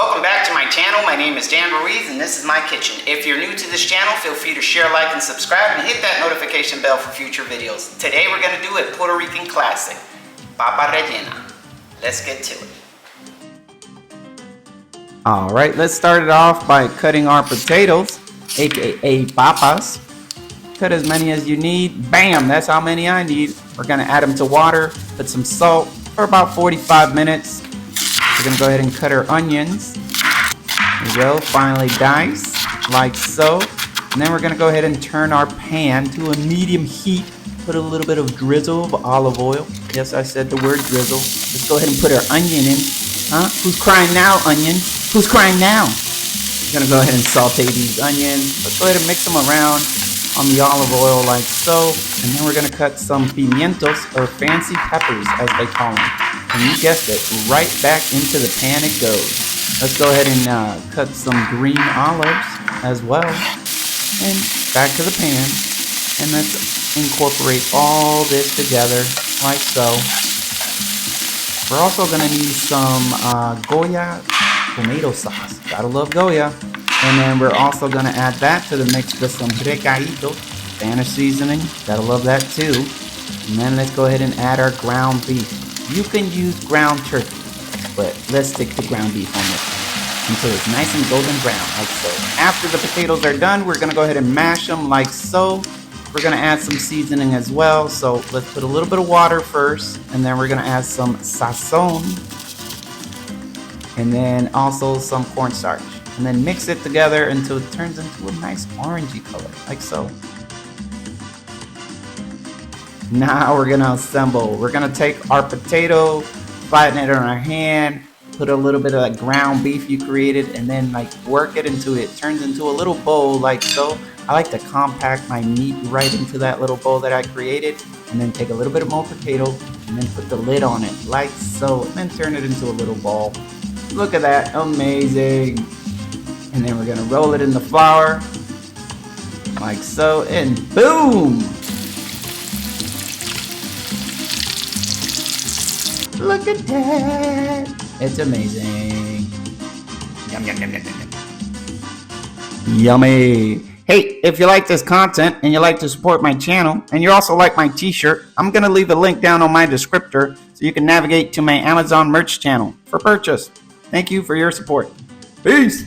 Welcome back to my channel. My name is Dan Ruiz and this is my kitchen. If you're new to this channel, feel free to share, like, and subscribe and hit that notification bell for future videos. Today we're going to do a Puerto Rican classic, Papa Rellena. Let's get to it. Alright, let's start it off by cutting our potatoes, aka papas. Cut as many as you need. Bam! That's how many I need. We're going to add them to water, put some salt for about 45 minutes. We're going to go ahead and cut our onions. There we go. Finally dice, like so. And then we're going to go ahead and turn our pan to a medium heat. Put a little bit of drizzle of olive oil. Yes, I said the word drizzle. Let's go ahead and put our onion in. Huh? Who's crying now, onion? Who's crying now? We're going to go ahead and saute these onions. Let's go ahead and mix them around on the olive oil like so. And then we're going to cut some pimientos, or fancy peppers as they call them. And you guessed it, right back into the pan it goes. Let's go ahead and cut some green olives as well. And back to the pan. And let's incorporate all this together like so. We're also going to need some Goya tomato sauce. Gotta love Goya. And then we're also going to add that to the mix with some picadillo, Spanish seasoning. Gotta love that too. And then let's go ahead and add our ground beef. You can use ground turkey, but let's stick to ground beef on this until it's nice and golden brown, like so. After the potatoes are done, we're going to go ahead and mash them like so. We're going to add some seasoning as well. So let's put a little bit of water first, and then we're going to add some sazon, and then also some cornstarch. And then mix it together until it turns into a nice orangey color, like so. Now we're gonna assemble. We're gonna take our potato, flatten it on our hand, put a little bit of that ground beef you created, and then like work it until it turns into a little bowl like so. I like to compact my meat right into that little bowl that I created, and then take a little bit of more potato, and then put the lid on it like so, and then turn it into a little ball. Look at that, amazing. And then we're gonna roll it in the flour like so, and boom! Look at that! It's amazing. Yum, yum, yum, yum, yum. Yummy! Hey, if you like this content and you like to support my channel, and you also like my t-shirt, I'm going to leave a link down on my descriptor so you can navigate to my Amazon merch channel for purchase. Thank you for your support. Peace!